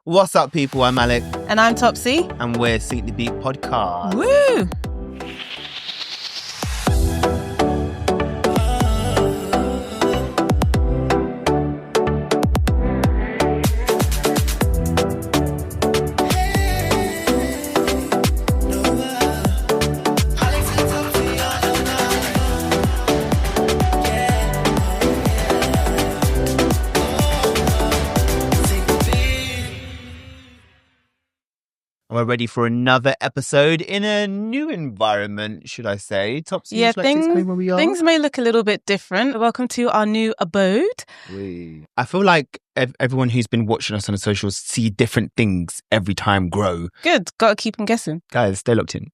What's up, people? I'm Alec. And I'm Topsy. And we're Seek the Beat Podcast. Woo! We're ready for another episode in a new environment, should I say. Topsy, Yeah, would you like to explain where we are? Things may look a little bit different. Welcome to our new abode. I feel like everyone who's been watching us on the socials see different things every time grow. Good. Got to keep them guessing. Guys, stay locked in.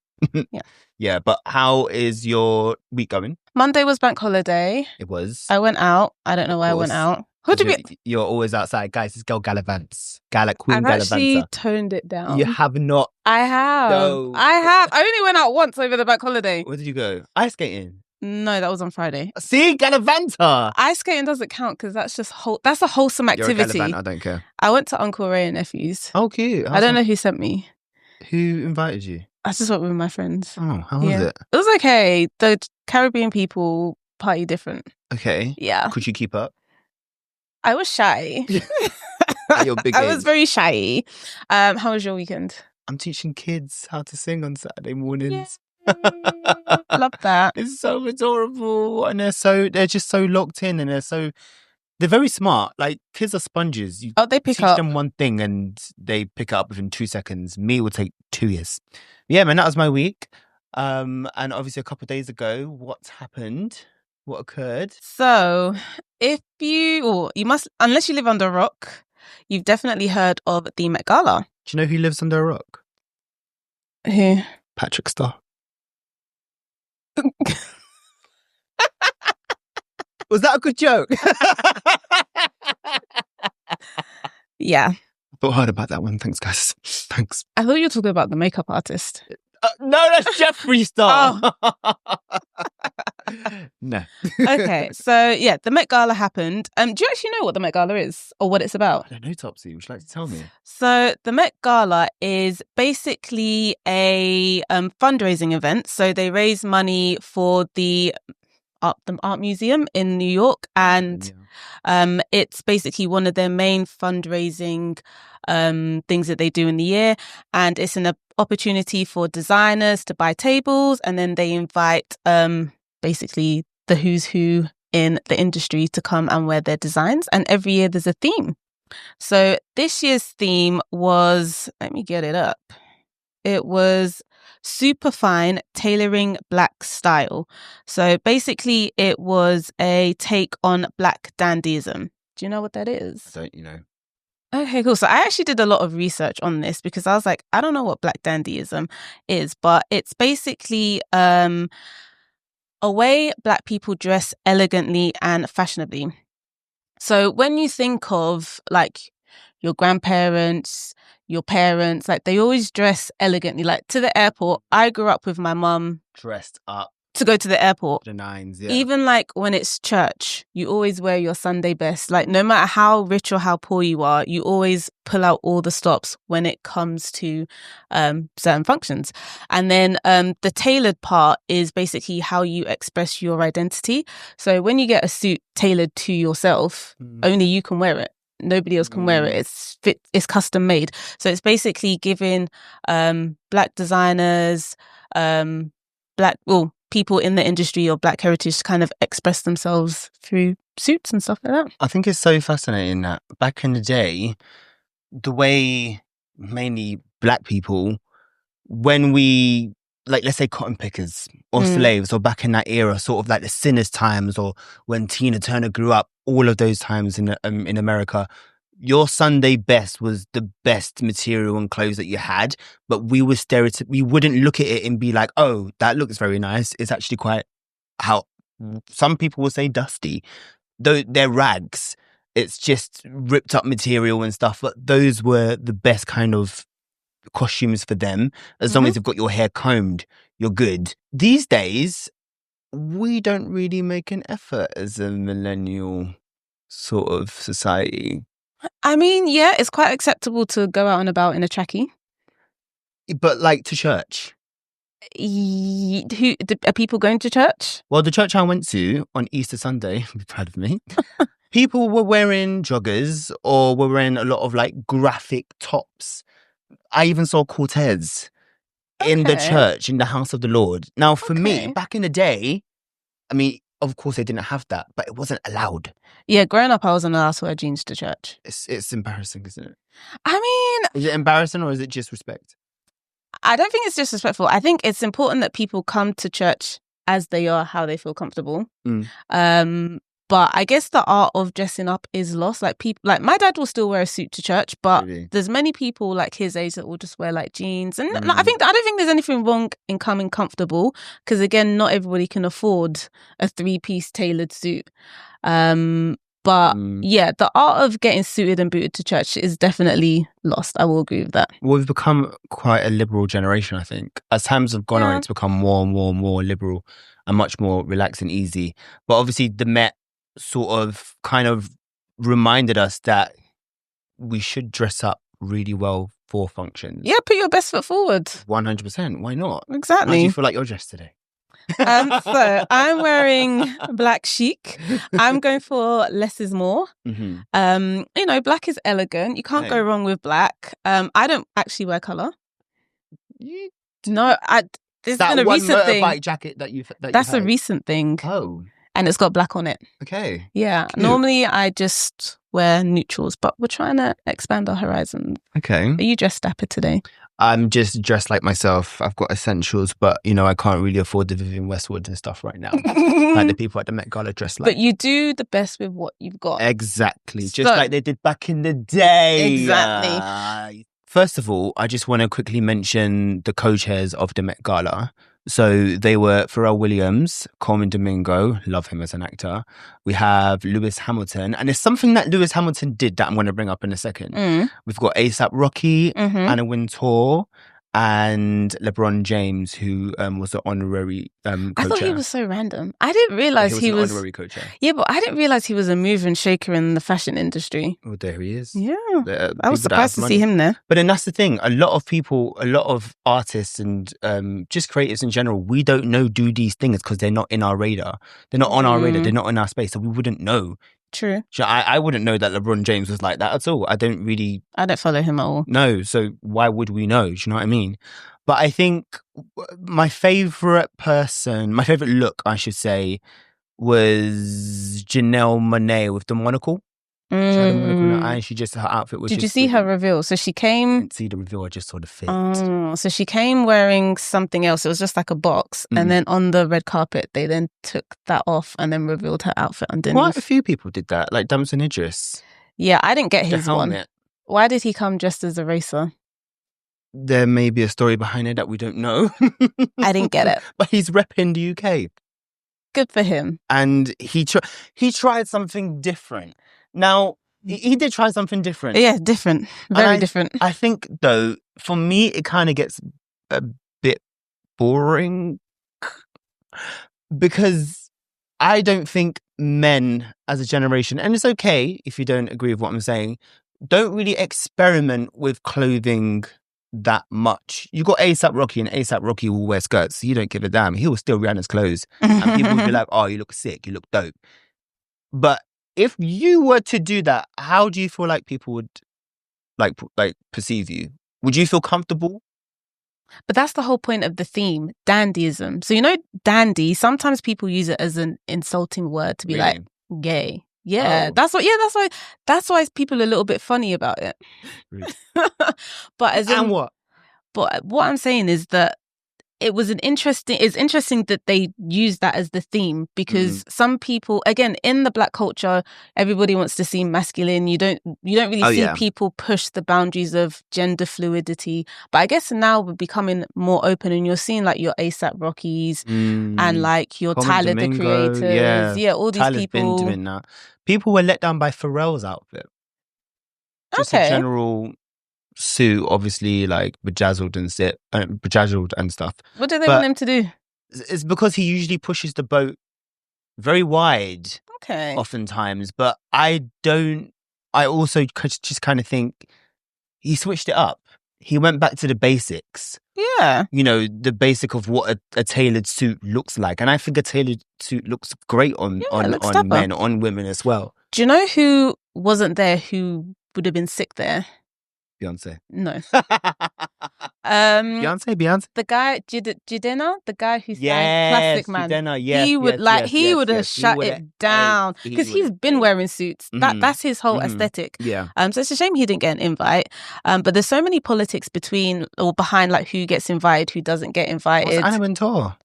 Yeah. Yeah, but how is your week going? Monday was bank holiday. It was. I went out. I don't know why I went out. You're always outside. Guys, this girl gallivants. Queen I've Gallivanta. actually toned it down. You have not. I have. No. I only went out once over the bank holiday. Where did you go? Ice skating. No, that was on Friday. See, Gallivanta. Ice skating doesn't count because that's just that's a wholesome activity. You're a Gallivant, I don't care. I went to Uncle Ray and Nephew's. Oh, cute. I don't know who sent me. Who invited you? I just went with my friends. Oh, how was it? It was okay. The Caribbean people party different. Okay. Yeah. Could you keep up? I was shy. At your big I age. was very shy. How was your weekend? I'm teaching kids how to sing on Saturday mornings. Love that. It's so adorable. And they're just so locked in and they're very smart. Like, kids are sponges. You they pick teach up. them one thing and they pick it up within 2 seconds. Me, it would take 2 years. Yeah, man, that was my week. And obviously a couple of days ago, what's happened? What occurred? So, you must, unless you live under a rock, you've definitely heard of the Met Gala. Do you know who lives under a rock? Who? Patrick Star. Was that a good joke? Yeah. But I heard about that one. Thanks, guys. Thanks. I thought you were talking about the makeup artist. No, that's Jeffree Star. Oh. No. Okay, so yeah, the Met Gala happened. Do you actually know what the Met Gala is or what it's about? I don't know, Topsy. Would you like to tell me? So the Met Gala is basically a fundraising event. So they raise money for the art museum in New York, and it's basically one of their main fundraising things that they do in the year, and it's an opportunity for designers to buy tables, and then they invite basically the who's who in the industry to come and wear their designs, and every year there's a theme. So this year's theme was, let me get it up, it was super fine tailoring black style. So basically it was a take on black dandyism. Do you know what that is? Don't you know? Okay, cool. So I actually did a lot of research on this because I was like, I don't know what black dandyism is, but it's basically a way black people dress elegantly and fashionably. So when you think of like your grandparents, your parents, like they always dress elegantly. Like to the airport, I grew up with my mum dressed up to go to the airport. the nines, yeah. Even like when it's church, you always wear your Sunday best. Like no matter how rich or how poor you are, you always pull out all the stops when it comes to certain functions. And then the tailored part is basically how you express your identity. So when you get a suit tailored to yourself, only you can wear it. Nobody else can wear it. It's custom made. So it's basically giving black designers, people in the industry or black heritage to kind of express themselves through suits and stuff like that. I think it's so fascinating that back in the day, the way mainly black people, when we, like, let's say cotton pickers or slaves, or back in that era, sort of like the Sinners times, or when Tina Turner grew up, all of those times in America, your Sunday best was the best material and clothes that you had, but we wouldn't look at it and be like, oh, that looks very nice. It's actually quite, how some people will say, dusty. Though they're rags, it's just ripped up material and stuff, but those were the best kind of costumes for them. As long as you've got your hair combed, you're good. These days, we don't really make an effort as a millennial sort of society I mean, yeah, it's quite acceptable to go out and about in a trackie. But like to church. Are people going to church? Well, the church I went to on Easter Sunday, be proud of me, people were wearing joggers or were wearing a lot of like graphic tops. I even saw Cortez in the church, in the house of the Lord. Now, for me, back in the day, I mean, of course they didn't have that, but it wasn't allowed. Yeah, growing up, I wasn't allowed to wear jeans to church. It's embarrassing, isn't it? I mean... Is it embarrassing or is it disrespect? I don't think it's disrespectful. I think it's important that people come to church as they are, how they feel comfortable. But I guess the art of dressing up is lost. Like people, like my dad will still wear a suit to church, but there's many people like his age that will just wear like jeans. And I don't think there's anything wrong in coming comfortable, because again, not everybody can afford a 3-piece tailored suit. But yeah, the art of getting suited and booted to church is definitely lost. I will agree with that. Well, we've become quite a liberal generation, I think. As times have gone on, it's become more and more and more liberal and much more relaxed and easy. But obviously the Met sort of kind of reminded us that we should dress up really well for functions. Yeah, put your best foot forward. 100%. Why not? Exactly. How do you feel like you're dressed today? So I'm wearing black chic. I'm going for less is more. Black is elegant. You can't go wrong with black. I don't actually wear colour. No, this has been a recent thing. That jacket that that's a recent thing. Oh. And it's got black on it. Okay. Yeah. Cute. Normally I just wear neutrals, but we're trying to expand our horizons. Okay. Are you dressed dapper today? I'm just dressed like myself. I've got essentials, but I can't really afford the Vivienne Westwood and stuff right now. Like the people at the Met Gala dress like. But you do the best with what you've got. Exactly. Just like they did back in the day. Exactly. First of all, I just want to quickly mention the co-chairs of the Met Gala. So they were Pharrell Williams, Coleman Domingo, love him as an actor. We have Lewis Hamilton, and there's something that Lewis Hamilton did that I'm going to bring up in a second. We've got A$AP Rocky, Anna Wintour, and LeBron James, who was the honorary co-chair. I thought he was so random. I didn't realise he was honorary co-chair. Yeah, but I didn't realise he was a mover and shaker in the fashion industry. Well, there he is. Yeah, I was surprised to see him there. But then that's the thing. A lot of people, a lot of artists and just creatives in general, we don't know do these things because they're not in our radar. They're not on our radar. They're not in our space, so we wouldn't know. True. So I wouldn't know that LeBron James was like that at all. I don't follow him at all. No, so why would we know? Do you know what I mean? But I think my favourite look, I should say, was Janelle Monáe with the monocle. She had a monocle in her eye, and her outfit was Did you see her reveal? So she came... I didn't see the reveal, I just saw the fit. So she came wearing something else. It was just like a box. And then on the red carpet, they then took that off and then revealed her outfit underneath. Quite a few people did that, like Damson Idris. Yeah, I didn't get his one. Why did he come dressed as a racer? There may be a story behind it that we don't know. I didn't get it. But he's repping the UK. Good for him. And he tried something different. Now, he did try something different. Yeah, different. Very different. I think, though, for me, it kind of gets a bit boring because I don't think men as a generation, and it's okay if you don't agree with what I'm saying, don't really experiment with clothing that much. You got A$AP Rocky, and A$AP Rocky will wear skirts, so you don't give a damn. He will steal Rihanna's clothes. And people will be like, oh, you look sick, you look dope. But if you were to do that, how do you feel like people would like perceive you? Would you feel comfortable? But that's the whole point of the theme, dandyism. So dandy, sometimes people use it as an insulting word to be like gay. Yeah, that's why people are a little bit funny about it. But But what I'm saying is that it's interesting that they use that as the theme, because some people, again, in the Black culture, everybody wants to seem masculine. You don't really see people push the boundaries of gender fluidity. But I guess now we're becoming more open, and you're seeing like your A$AP Rockies and like your Tyler the Creators. Yeah, all these Tyler's people. Been doing that. People were let down by Pharrell's outfit. Just a general suit, obviously, like bedazzled and stuff. What do they want him to do? It's because he usually pushes the boat very wide. Okay. Oftentimes, but I don't I also just kind of think he switched it up. He went back to the basics. Yeah. You know, the basic of what a tailored suit looks like. And I think a tailored suit looks great on men, on women as well. Do you know who wasn't there who would have been sick there? Beyonce. No. Beyonce. The guy, Jidena, the guy who sang Plastic Man. Jidena, he would have shut it down because he's been wearing suits. That's his whole aesthetic. Yeah. So it's a shame he didn't get an invite. But there's so many politics behind like who gets invited, who doesn't get invited. What's Anna Wintour?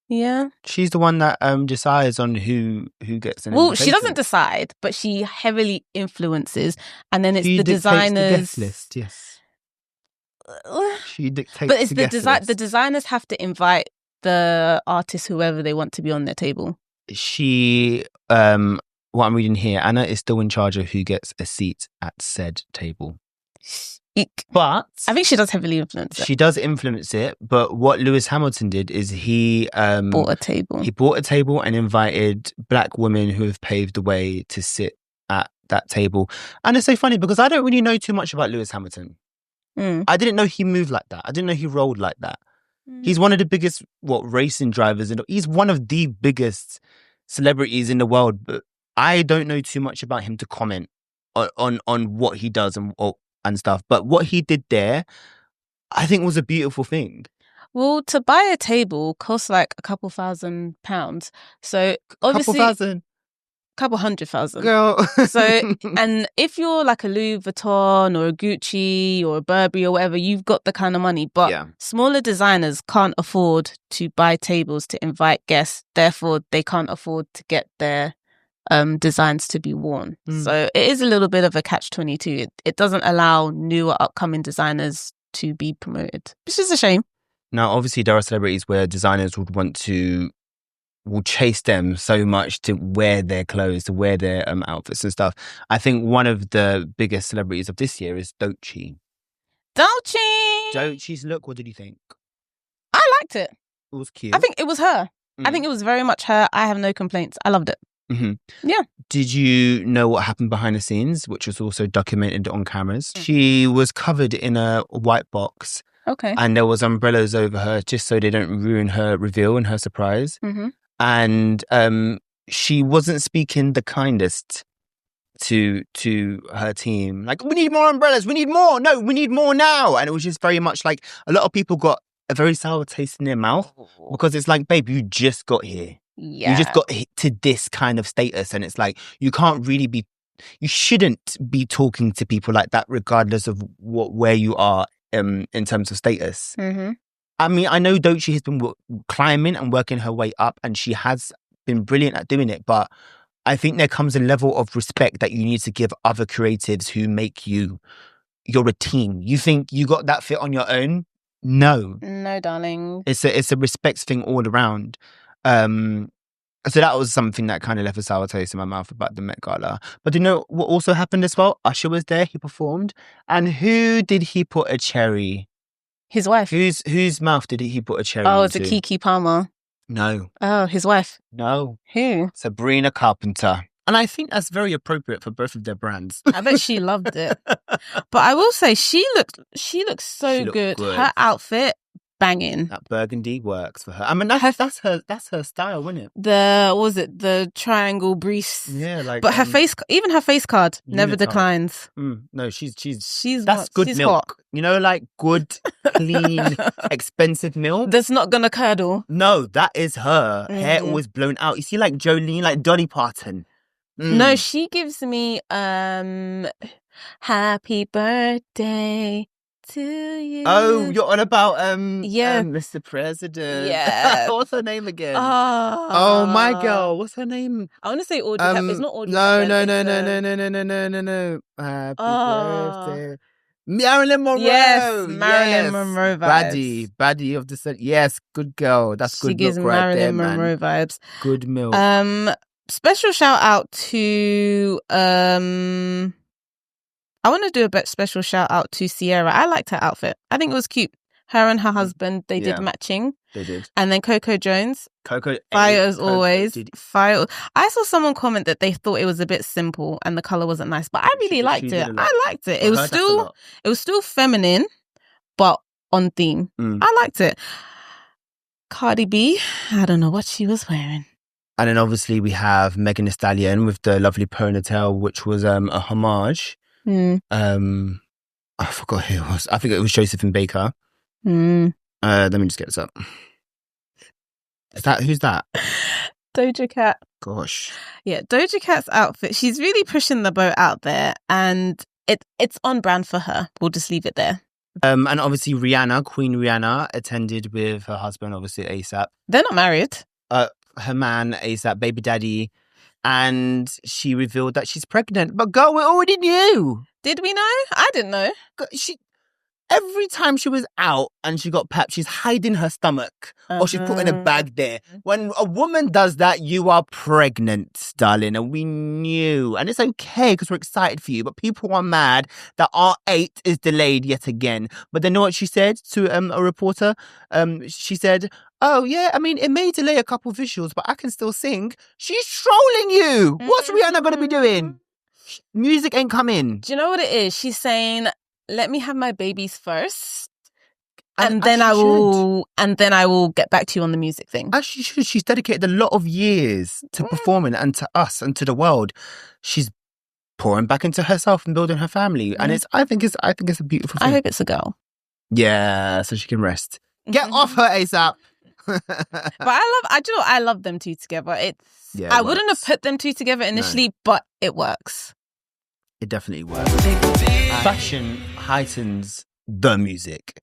Yeah. She's the one that decides on who gets an invitation. Well, she doesn't decide, but she heavily influences, and then it's the designers. The guest list, yes. She dictates. But it's the designers have to invite the artist, whoever they want to be on their table. She, what I'm reading here, Anna is still in charge of who gets a seat at said table. But I think she does heavily influence it. She does influence it, but what Lewis Hamilton did is he bought a table. He bought a table and invited black women who have paved the way to sit at that table. And it's so funny because I don't really know too much about Lewis Hamilton. I didn't know he moved like that. I didn't know he rolled like that. He's one of the biggest racing drivers, and he's one of the biggest celebrities in the world. But I don't know too much about him to comment on what he does and stuff. But what he did there, I think, was a beautiful thing. Well, to buy a table costs like a couple £1,000. So obviously, couple 100,000. Girl. So, and if you're like a Louis Vuitton or a Gucci or a Burberry or whatever, you've got the kind of money. But smaller designers can't afford to buy tables to invite guests. Therefore, they can't afford to get their designs to be worn. So it is a little bit of a catch-22. It doesn't allow newer upcoming designers to be promoted, which is a shame. Now, obviously, there are celebrities where designers will chase them so much to wear their clothes, to wear their outfits and stuff. I think one of the biggest celebrities of this year is Doechii. Doechii's look, what did you think? I liked it. It was cute. I think it was her. I think it was very much her. I have no complaints. I loved it. Yeah. Did you know what happened behind the scenes, which was also documented on cameras? She was covered in a white box. Okay. And there was umbrellas over her just so they don't ruin her reveal and her surprise. And she wasn't speaking the kindest to her team. Like, we need more umbrellas. We need more. No, we need more now. And it was just very much like a lot of people got a very sour taste in their mouth because it's like, babe, you just got here. Yeah. You just got to this kind of status. And it's like, you shouldn't be talking to people like that regardless of where you are in terms of status. I mean, I know Doechii has been climbing and working her way up, and she has been brilliant at doing it. But I think there comes a level of respect that you need to give other creatives who make you. You're a team. You think you got that fit on your own? No, darling. It's a respect thing all around. So that was something that kind of left a sour taste in my mouth about the Met Gala. But you know what also happened as well? Usher was there. He performed, and who did he put a cherry? His wife. Whose mouth did he put a cherry into? Oh, it's a Keke Palmer. No. Oh, his wife. No. Who? Sabrina Carpenter. And I think that's very appropriate for both of their brands. I bet she loved it. But I will say she looks so good. Her outfit, banging. That burgundy works for her. I mean, that's her style, isn't it? The triangle briefs. Yeah, like. But her face card never declines. No, she's that's good milk. Hot. You know, like good, clean, expensive milk. That's not gonna curdle. No, that is her. Hair always blown out. You see, like Jolene, like Dolly Parton. No, she gives me happy birthday to you. Oh, you're on about Mr. President. Yeah. What's her name again? Oh my girl. What's her name? I want to say Audrey Hepburn. It's not Audrey No. Hepburn. No. Happy birthday. Marilyn Monroe. Yes, Marilyn Monroe vibes. Baddie of the set. Yes, good girl. That's good milk right there, man. She gives Marilyn Monroe vibes. Good milk. Special shout out to I want to do a special shout out to Sierra. I liked her outfit. I think it was cute. Her and her husband, they did matching. They did. And then Coco Jones. Fire as always. Fire. I saw someone comment that they thought it was a bit simple and the color wasn't nice, but I really liked it. I liked it. It was still feminine, but on theme. I liked it. Cardi B, I don't know what she was wearing. And then obviously we have Megan Thee Stallion with the lovely ponytail, which was a homage. I forgot who it was. I think it was Josephine Baker. Let me just get this up. Who's that? Doja Cat. Gosh. Yeah, Doja Cat's outfit. She's really pushing the boat out there, and it's on brand for her. We'll just leave it there. And obviously Queen Rihanna, attended with her husband, obviously ASAP. They're not married. Her man, ASAP, baby daddy, and she revealed that she's pregnant. But girl, we already knew. Did we know? I didn't know. Every time she was out and she got pap, she's hiding her stomach or she's putting a bag there. When a woman does that, you are pregnant, darling. And we knew. And it's okay because we're excited for you. But people are mad that our 8 is delayed yet again. But then know what she said to a reporter? She said, oh, yeah, I mean, it may delay a couple visuals, but I can still sing. She's trolling you. What's Rihanna going to be doing? Music ain't coming. Do you know what it is? She's saying, let me have my babies first, and then I will get back to you on the music thing. As she should. She's dedicated a lot of years to performing and to us and to the world. She's pouring back into herself and building her family, and I think it's a beautiful thing. I hope it's a girl. Yeah, so she can rest. Get off her ASAP. But I love them two together. I wouldn't have put them two together initially, but it works. It definitely works. Fashion heightens the music.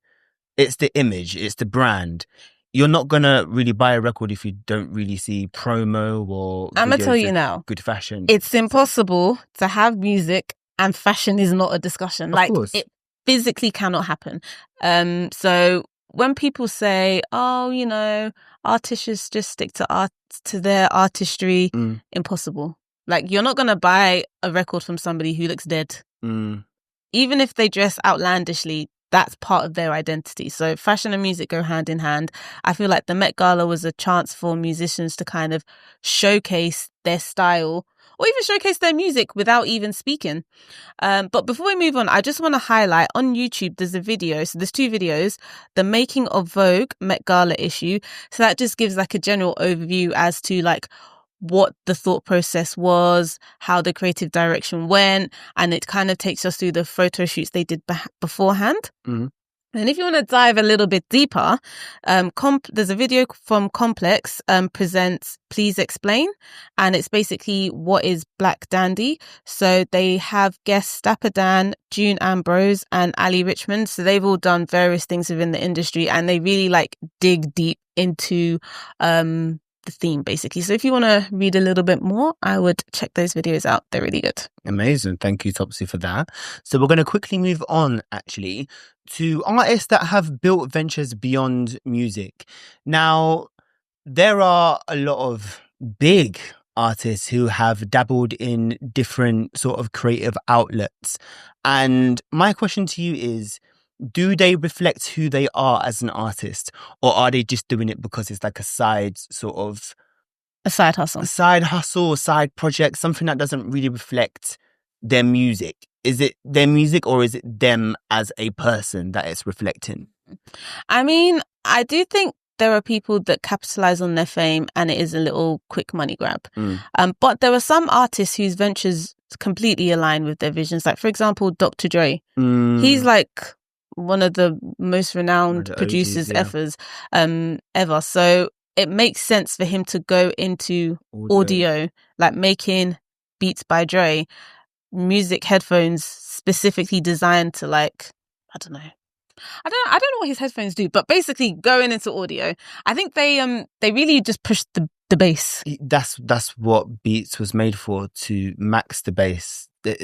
It's the image. It's the brand. You're not going to really buy a record if you don't really see promo or... I'm going to tell you now. Good fashion. It's impossible to have music and fashion is not a discussion. Of course. It physically cannot happen. So when people say, oh, artists just stick to their artistry, impossible. You're not going to buy a record from somebody who looks dead. Even if they dress outlandishly, that's part of their identity. So fashion and music go hand in hand. I feel like the Met Gala was a chance for musicians to kind of showcase their style or even showcase their music without even speaking. But before we move on, I just want to highlight on YouTube, there's a video. So there's 2 videos, the making of Vogue Met Gala issue. So that just gives a general overview as to what the thought process was, how the creative direction went, and it kind of takes us through the photo shoots they did beforehand. And if you want to dive a little bit deeper, there's a video from Complex presents Please Explain, and it's basically what is Black Dandy. So they have guests Dapper Dan, June Ambrose, and Ali Richmond. So they've all done various things within the industry, and they really dig deep into the theme basically. So if you want to read a little bit more, I would check those videos out. They're really good. Amazing. Thank you, Topsy, for that. So we're going to quickly move on actually to artists that have built ventures beyond music. Now, there are a lot of big artists who have dabbled in different sort of creative outlets. And my question to you is, do they reflect who they are as an artist, or are they just doing it because it's a side hustle, side project, something that doesn't really reflect their music? Is it their music or is it them as a person that it's reflecting? I mean, I do think there are people that capitalize on their fame and it is a little quick money grab. But there are some artists whose ventures completely align with their visions. For example, Dr. Dre. He's one of the most renowned producers ever. So it makes sense for him to go into audio, making beats by Dre, music headphones specifically designed to I don't know what his headphones do, but basically going into audio. I think they really just push the bass. That's what Beats was made for, to max the bass. They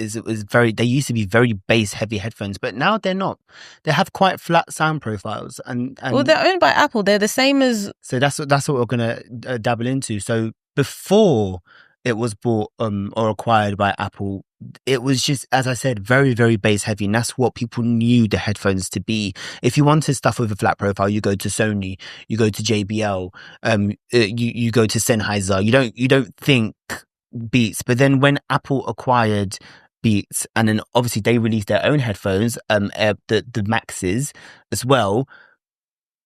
used to be very bass heavy headphones, but now they're not. They have quite flat sound profiles, and well, they're owned by Apple. They're the same as. So that's what we're gonna dabble into. So before it was bought or acquired by Apple, it was just, as I said, very, very bass heavy. And that's what people knew the headphones to be. If you wanted stuff with a flat profile, you go to Sony, you go to JBL, you go to Sennheiser. You don't think Beats. But then when Apple acquired Beats, and then obviously they released their own headphones, the Maxes as well,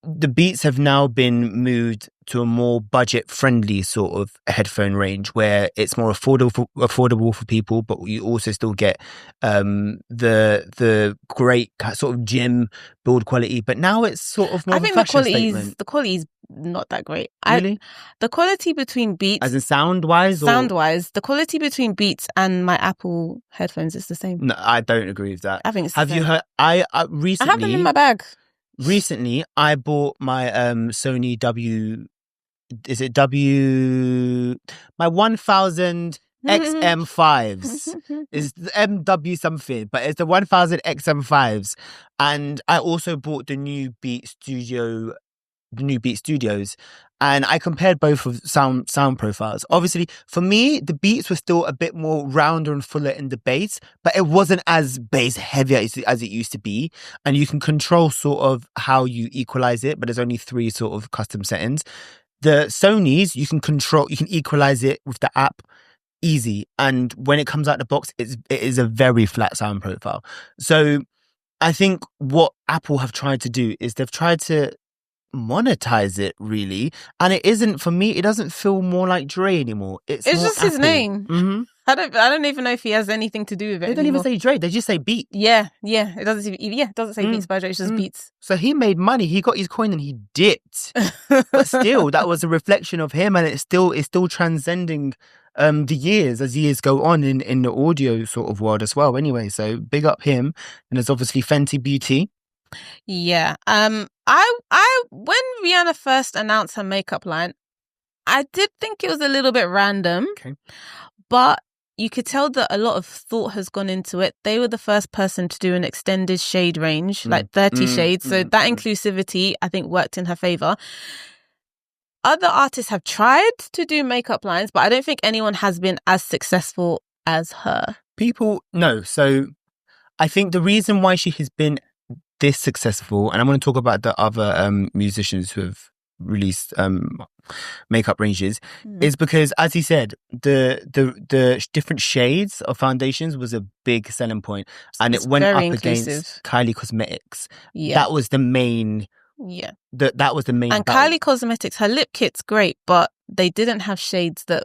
the Beats have now been moved to a more budget-friendly sort of headphone range where it's more affordable for people, but you also still get the great sort of gym build quality. But now it's sort of more of a fashion statement. The quality is not that great. Really? The quality between Beats, as in sound-wise, the quality between Beats and my Apple headphones is the same. No, I don't agree with that. I think it's the same. You heard? I recently. I have them in my bag. Recently, I bought my Sony my 1000 XM5s. It's the MW something, but it's the 1000 XM5s. And I also bought the new Beat Studios. And I compared both of sound profiles. Obviously, for me, the Beats were still a bit more rounder and fuller in the bass, but it wasn't as bass heavy as it used to be. And you can control sort of how you equalize it, but there's only 3 sort of custom settings. The Sonys, you can equalize it with the app easy. And when it comes out the box, it is a very flat sound profile. So I think what Apple have tried to do is they've tried to monetize it, really, and it isn't, for me, it doesn't feel more like Dre anymore. It's just Apple. His name. Mm-hmm. I don't even know if he has anything to do with it. They don't even say Dre, they just say Beat. Yeah, it doesn't say Beats by Dre, it's just Beats. So he made money, he got his coin and he dipped. But still, that was a reflection of him, and it's still transcending the years as years go on in the audio sort of world as well. Anyway, so big up him. And there's obviously Fenty Beauty. Yeah. I when Rihanna first announced her makeup line, I did think it was a little bit random. Okay. But you could tell that a lot of thought has gone into it. They were the first person to do an extended shade range, like 30 shades. So that inclusivity, I think, worked in her favor. Other artists have tried to do makeup lines, but I don't think anyone has been as successful as her. No. So I think the reason why she has been this successful, and I'm going to talk about the other musicians who have released makeup ranges, is because, as he said, the different shades of foundations was a big selling point, and it went up against Kylie Cosmetics. Yeah, that was the main. Yeah, that was the main. And battle. Kylie Cosmetics, her lip kit's great, but they didn't have shades that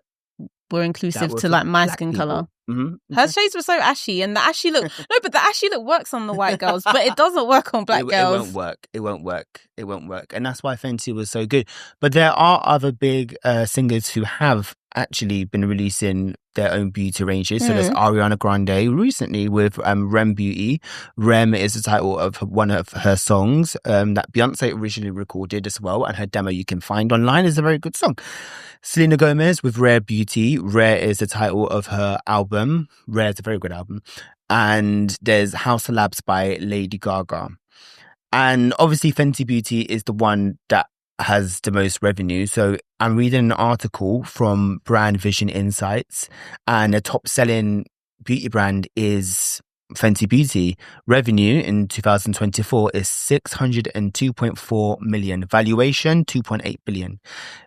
were inclusive to like my skin color. Mm-hmm. Her shades were so ashy, and the ashy look but the ashy look works on the white girls, but it doesn't work on black girls. It won't work, and that's why Fenty was so good. But there are other big singers who have actually been releasing their own beauty ranges. So there's Ariana Grande recently with Rem Beauty. Rem is the title of one of her songs that Beyonce originally recorded as well, and her demo you can find online. Is a very good song. Selena Gomez with Rare Beauty. Rare is the title of her album. Rare is a very good album. And there's House of Labs by Lady Gaga. And obviously Fenty Beauty is the one that has the most revenue. So I'm reading an article from Brand Vision Insights, and the top selling beauty brand is Fenty Beauty. Revenue in 2024 is 602.4 million. Valuation 2.8 billion.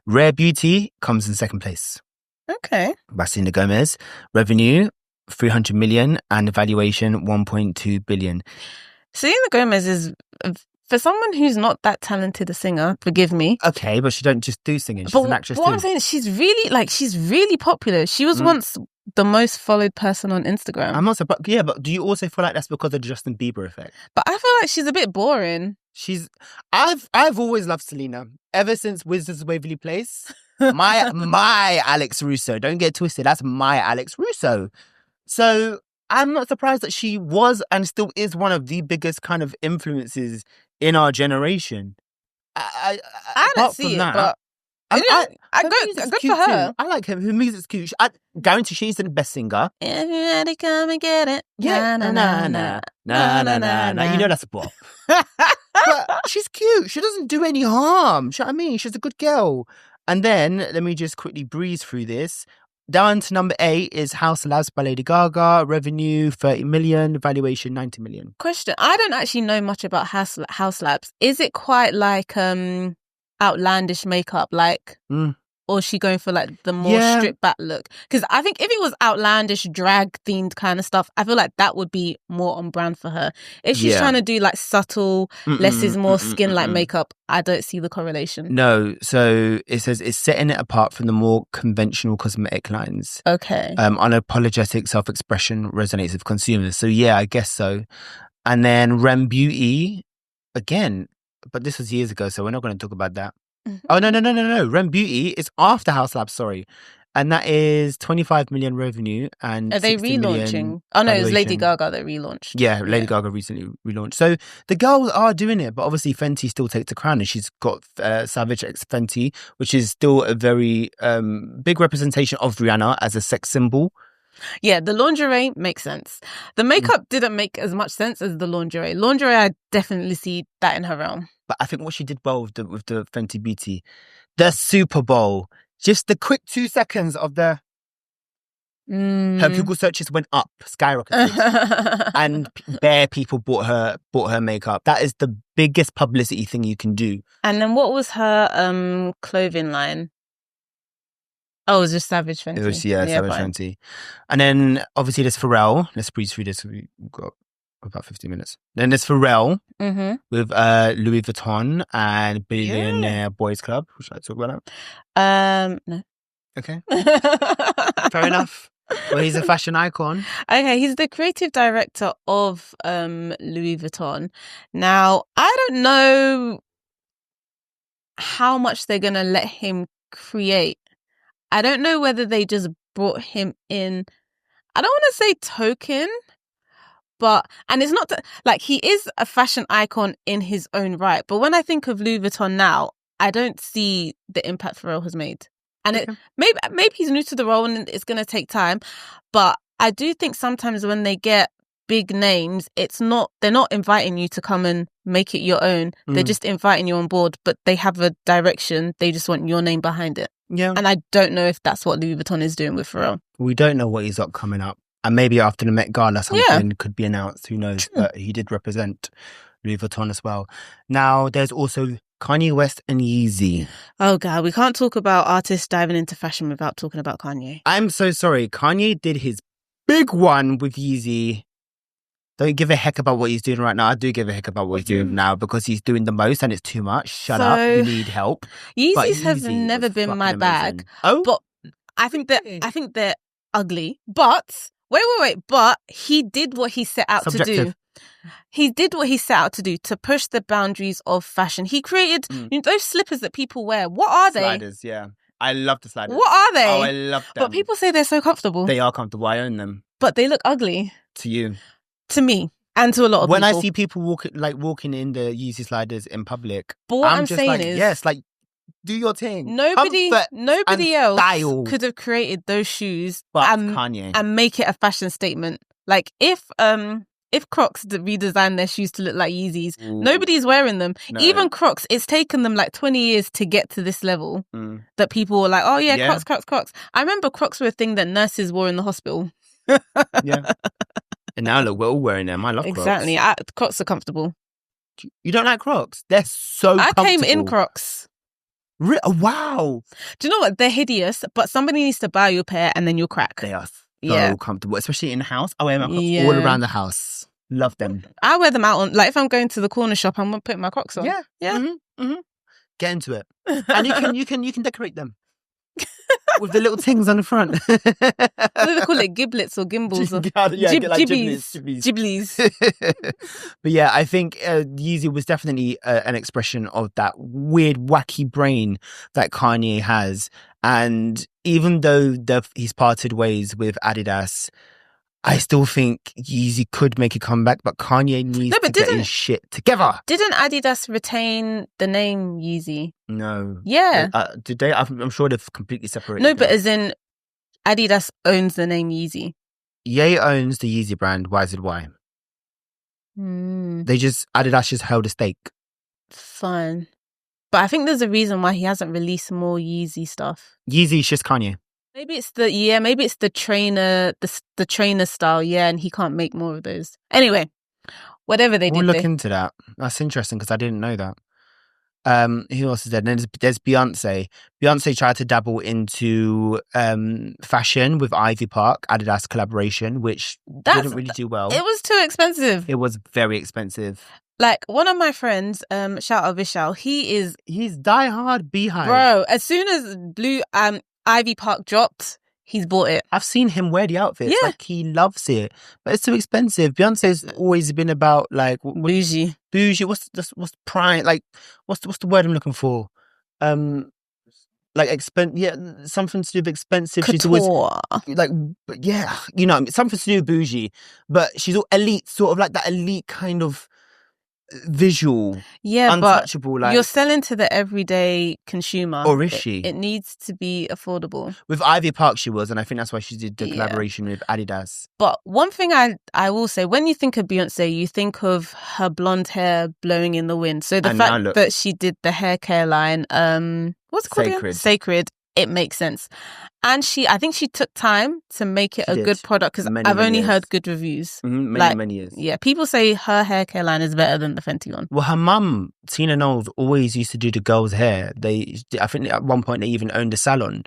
Rare Beauty comes in second place. Okay. By Selena Gomez. Revenue 300 million and valuation 1.2 billion. Selena Gomez is, for someone who's not that talented a singer, forgive me. Okay, but she don't just do singing. She's an actress too. What I'm saying is she's really popular. She was once the most followed person on Instagram. I'm not surprised. Yeah, but do you also feel like that's because of the Justin Bieber effect? But I feel like she's a bit boring. I've always loved Selena ever since Wizards of Waverly Place. My Alex Russo. Don't get twisted. That's my Alex Russo. So I'm not surprised that she was and still is one of the biggest kind of influences in our generation. I don't see it, but good for her. Too. I like her. Her music's cute. I guarantee she's the best singer. Everybody come and get it. Yeah, na na na na na na na. You know that's a bop. But she's cute. She doesn't do any harm. You know what I mean? She's a good girl. And then let me just quickly breeze through this. Down to number 8 is House Labs by Lady Gaga. Revenue 30 million, valuation 90 million. Question. I don't actually know much about House Labs. Is it quite like outlandish makeup, like, or is she going for like the more stripped back look? Because I think if it was outlandish drag themed kind of stuff, I feel like that would be more on brand for her. If she's trying to do like subtle, less is more skin like makeup, I don't see the correlation. No, so it says it's setting it apart from the more conventional cosmetic lines. Okay. Unapologetic self-expression resonates with consumers. So yeah, I guess so. And then Rem Beauty, again, but this was years ago, so we're not going to talk about that. Oh, no. Rem Beauty is after House Labs, sorry. And that is 25 million revenue and are they relaunching? Oh no, it was Lady Gaga that relaunched. Yeah, Lady Gaga recently relaunched. So the girls are doing it, but obviously Fenty still takes the crown, and she's got Savage X Fenty, which is still a very big representation of Rihanna as a sex symbol. Yeah, the lingerie makes sense. The makeup didn't make as much sense as the lingerie. Lingerie, I definitely see that in her realm. But I think what she did well with the Fenty Beauty, the Super Bowl, just the quick 2 seconds of her Google searches went up, skyrocketed, and bare people bought her makeup. That is the biggest publicity thing you can do. And then what was her clothing line? Oh, it was just Savage Fenty. It was Savage Fenty. And then obviously there's Pharrell. Let's breeze through this. We've got about 15 minutes. Then there's Pharrell with Louis Vuitton and Billionaire Boys Club. Should I talk about that? No. Okay. Fair enough. Well, he's a fashion icon. Okay, he's the creative director of Louis Vuitton. Now, I don't know how much they're going to let him create. I don't know whether they just brought him in. I don't want to say token, and it's not like he is a fashion icon in his own right. But when I think of Louis Vuitton now, I don't see the impact Pharrell has made. And maybe he's new to the role and it's going to take time. But I do think sometimes when they get big names, they're not inviting you to come and make it your own. They're just inviting you on board, but they have a direction. They just want your name behind it. Yeah. And I don't know if that's what Louis Vuitton is doing with Pharrell. We don't know what he's got coming up. And maybe after the Met Gala, something could be announced. Who knows? But he did represent Louis Vuitton as well. Now, there's also Kanye West and Yeezy. Oh, God. We can't talk about artists diving into fashion without talking about Kanye. I'm so sorry. Kanye did his big one with Yeezy. Don't give a heck about what he's doing right now. I do give a heck about what he's doing now because he's doing the most and it's too much. Shut up. You need help. Yeezys have never been my bag. Oh, but I think they're ugly. But wait. But he did what he set out to do. He did what he set out to do, to push the boundaries of fashion. He created those slippers that people wear. What are they? Sliders, yeah. I love the sliders. What are they? Oh, I love them. But people say they're so comfortable. They are comfortable. I own them. But they look ugly. To you. To me. And to a lot of people. When I see people walking in the Yeezy sliders in public, but what I'm just saying is, yes, like, do your thing. Nobody else could have created those shoes Kanye and make it a fashion statement. Like if Crocs redesigned their shoes to look like Yeezys, nobody's wearing them. No. Even Crocs, it's taken them like 20 years to get to this level that people were like, oh yeah, Crocs. I remember Crocs were a thing that nurses wore in the hospital. Yeah. And now look, we're all wearing them. I love Crocs. Exactly. Crocs are comfortable. You don't like Crocs? They're so comfortable. I came in Crocs. Wow. Do you know what? They're hideous, but somebody needs to buy you a pair and then you'll crack. They are so comfortable, especially in the house. I wear my Crocs all around the house. Love them. I wear them out on, like, if I'm going to the corner shop, I'm putting my Crocs on. Yeah. Mm-hmm. Get into it. And you can decorate them. With the little things on the front. What do they call it? Giblets or gimbals? Or Gibblies. But yeah, I think Yeezy was definitely an expression of that weird, wacky brain that Kanye has. And even though he's parted ways with Adidas, I still think Yeezy could make a comeback, but Kanye needs to get his shit together. Didn't Adidas retain the name Yeezy? No. Yeah. Did they? I'm sure they've completely separated. No, but as in Adidas owns the name Yeezy. Ye owns the Yeezy brand, YZY. Adidas just held a stake. Fine. But I think there's a reason why he hasn't released more Yeezy stuff. Yeezy's just Kanye. Maybe it's the trainer, the trainer style, and he can't make more of those. Anyway, whatever they We'll did. look into that. That's interesting because I didn't know that. Who else is there? There's Beyonce. Beyonce tried to dabble into fashion with Ivy Park, Adidas collaboration, which didn't really do well. It was too expensive. It was very expensive. Like one of my friends, shout out Vishal, he's diehard Beehive. Bro, as soon as Blue Ivy Park dropped, he's bought it. I've seen him wear the outfits. Yeah. Like, he loves it. But it's too expensive. Beyonce's always been about, like... Bougie. What's prime? Like, what's the word I'm looking for? Like, something to do with expensive. Couture. She's always... Like, yeah, you know, something to do with bougie. But she's all elite, sort of like that elite kind of... visual, untouchable, but like you're selling to the everyday consumer, or is she? It needs to be affordable. With Ivy Park she was, and I think that's why she did the collaboration with Adidas. But one thing I will say, when you think of Beyonce, you think of her blonde hair blowing in the wind. So the fact that she did the hair care line, what's it called again? Sacred, it makes sense. And I think she took time to make it a good product, because I've only heard good reviews. Many years. Yeah, people say her hair care line is better than the Fenty one. Well, her mum, Tina Knowles, always used to do the girls' hair. I think at one point they even owned a salon.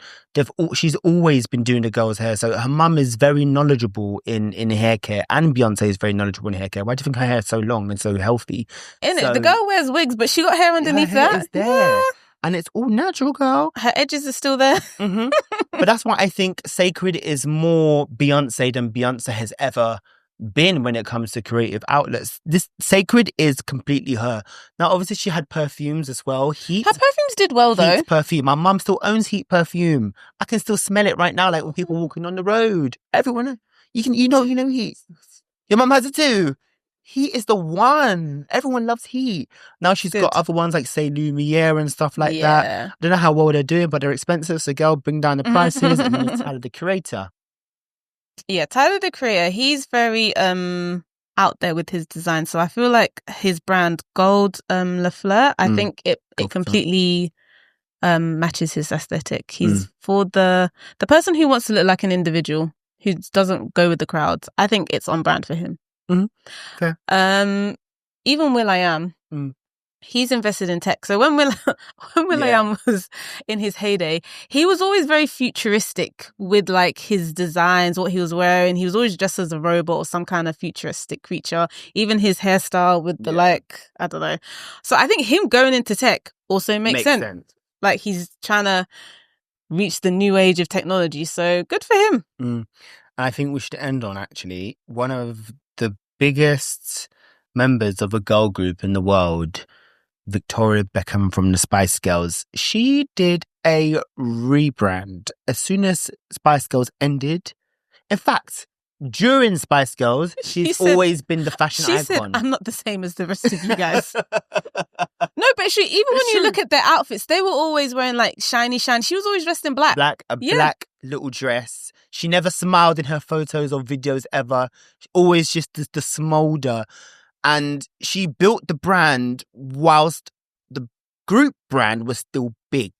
She's always been doing the girls' hair. So her mum is very knowledgeable in hair care, and Beyonce is very knowledgeable in hair care. Why do you think her hair is so long and so healthy? The girl wears wigs, but she got hair underneath that. It's there. Yeah. And it's all natural, girl. Her edges are still there. Mm-hmm. But that's why I think Sacred is more Beyonce than Beyonce has ever been when it comes to creative outlets. This Sacred is completely her. Now, obviously, she had perfumes as well. Heat. Her perfumes did well, though. Heat perfume. My mum still owns Heat perfume. I can still smell it right now, like when people walking on the road. Everyone, you know Heat. Your mum has it too. Heat is the one. Everyone loves Heat. Now she's got other ones like Say Lumiere and stuff like that. I don't know how well they're doing, but they're expensive. So, girl, bring down the prices. And then Tyler, the Creator. Yeah, Tyler, the Creator. He's very out there with his design. So I feel like his brand Gold Le Fleur, I think it completely matches his aesthetic. He's for the person who wants to look like an individual, who doesn't go with the crowds. I think it's on brand for him. Mm-hmm. Okay. Even will.i.am, he's invested in tech. So when will.i.am was in his heyday, he was always very futuristic with like his designs, what he was wearing. He was always dressed as a robot or some kind of futuristic creature. Even his hairstyle with the I don't know. So I think him going into tech also makes sense. Like, he's trying to reach the new age of technology. So good for him. And I think we should end on actually one of the biggest members of a girl group in the world, Victoria Beckham from the Spice Girls. She did a rebrand as soon as Spice Girls ended. In fact, during Spice Girls, she's always been the fashion icon. She said, I'm not the same as the rest of you guys. No, but even when you look at their outfits, they were always wearing like shiny. She was always dressed in black. Black little dress. She never smiled in her photos or videos ever. Always just the smolder. And she built the brand whilst the group brand was still big.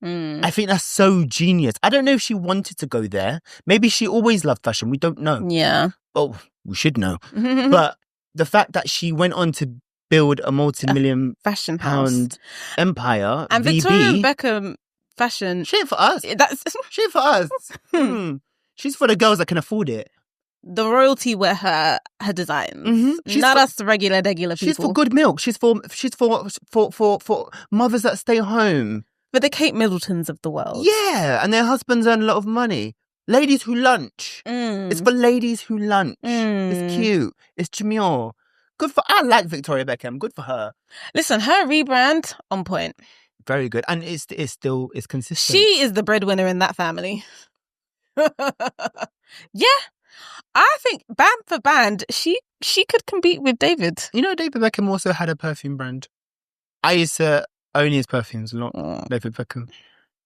I think that's so genius. I don't know if she wanted to go there. Maybe she always loved fashion. We don't know. Yeah. Well, we should know. But the fact that she went on to build a multi-million fashion pound empire, and VB, Victoria Beckham fashion. Shit for us. Shit for us. She's for the girls that can afford it. The royalty wear her designs. Not us regular people. She's for good milk. She's for mothers that stay home. For the Kate Middletons of the world. Yeah, and their husbands earn a lot of money. Ladies who lunch. It's for ladies who lunch. It's cute. It's demure. I like Victoria Beckham. Good for her. Listen, her rebrand, on point. Very good. And it's consistent. She is the breadwinner in that family. Yeah. I think band for band, she could compete with David. You know, David Beckham also had a perfume brand. I used to own his perfumes a lot. David Beckham.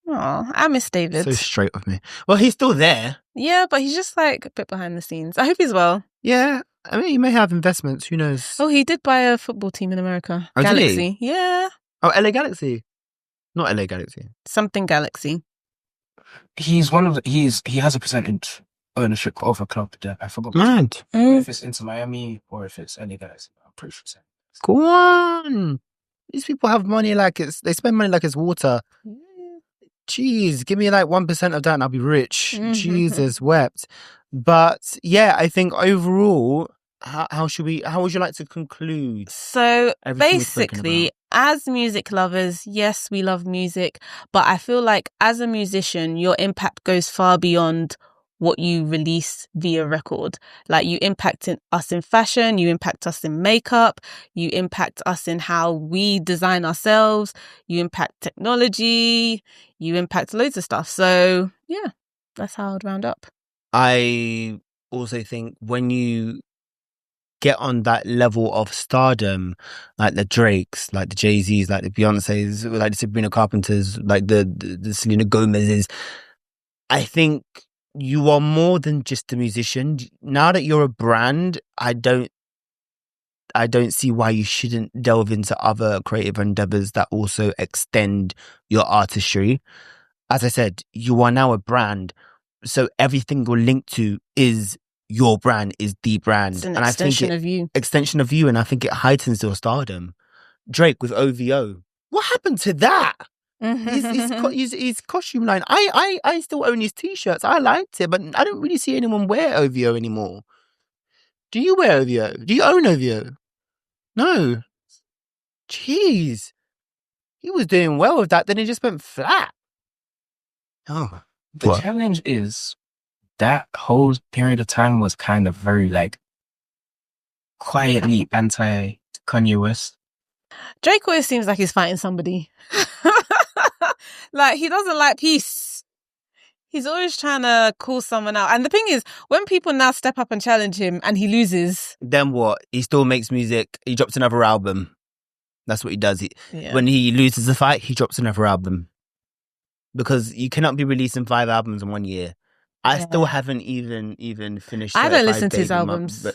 Oh, I miss David. So straight with me. Well, he's still there. Yeah, but he's just like a bit behind the scenes. I hope he's well. Yeah. I mean, he may have investments. Who knows? Oh, he did buy a football team in America. Oh, Galaxy. Did he? Yeah. Oh, LA Galaxy. Not LA Galaxy. Something Galaxy. He has a percentage ownership of a club there. I forgot. Mad. If it's Inter Miami or if it's any guys. I'm pretty sure. Go on. These people have money they spend money like it's water. Jeez, give me like 1% of that and I'll be rich. Jesus wept. But yeah, I think overall, how would you like to conclude? So basically, as music lovers, yes, we love music, but I feel like as a musician, your impact goes far beyond what you release via record. Like, you impact us in fashion, you impact us in makeup, you impact us in how we design ourselves, you impact technology, you impact loads of stuff. So yeah, that's how I'd round up. I also think when you get on that level of stardom, like the Drakes, like the Jay-Z's, like the Beyoncé's, like the Sabrina Carpenter's, like the Selena Gomez's, I think you are more than just a musician. Now that you're a brand, I don't see why you shouldn't delve into other creative endeavors that also extend your artistry. As I said, you are now a brand, so everything you're linked to is your brand, is the brand. It's an extension of you. Extension of you, and I think it heightens your stardom. Drake with OVO. What happened to that? His costume line. I still own his t-shirts. I liked it, but I don't really see anyone wear OVO anymore. Do you wear OVO? Do you own OVO? No. Jeez. He was doing well with that, then he just went flat. Oh. The challenge is that whole period of time was kind of very like quietly anti-Kanye West. Drake always seems like he's fighting somebody. Like, he doesn't like peace. He's always trying to call someone out. And the thing is, when people now step up and challenge him and he loses, then what? He still makes music. He drops another album. That's what he does. When he loses a fight, he drops another album. Because you cannot be releasing 5 albums in 1 year. I still haven't even finished. I don't listen to his albums.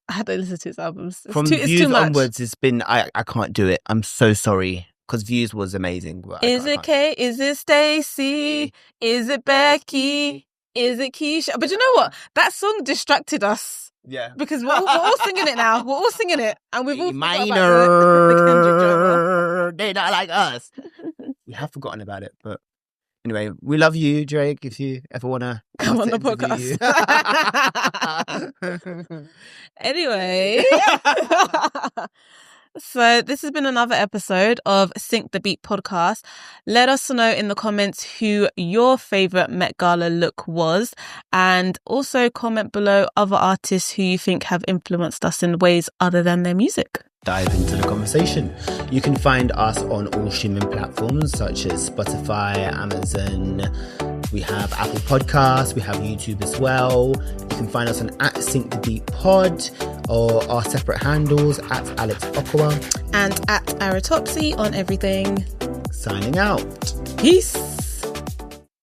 I don't listen to his albums. From Views onwards, it's been, I can't do it. I'm so sorry. Because Views was amazing. Is it Kay? Is it Stacey? Is it Becky? Is it Keisha? But you know what? That song distracted us. Yeah. Because we're all singing it now. We're all singing it. And we've all minor. The Kendrick drama. They're not like us. We have forgotten about it. But anyway, we love you, Drake, if you ever want to come on the podcast. Anyway. So this has been another episode of Sync the Beat podcast. Let us know in the comments who your favourite Met Gala look was, and also comment below other artists who you think have influenced us in ways other than their music. Dive into the conversation. You can find us on all streaming platforms such as Spotify, Amazon. We have Apple Podcasts. We have YouTube as well. You can find us on @SyncTheBeatPod or our separate handles @AlexOkwa and @Aratopsy on everything. Signing out. Peace.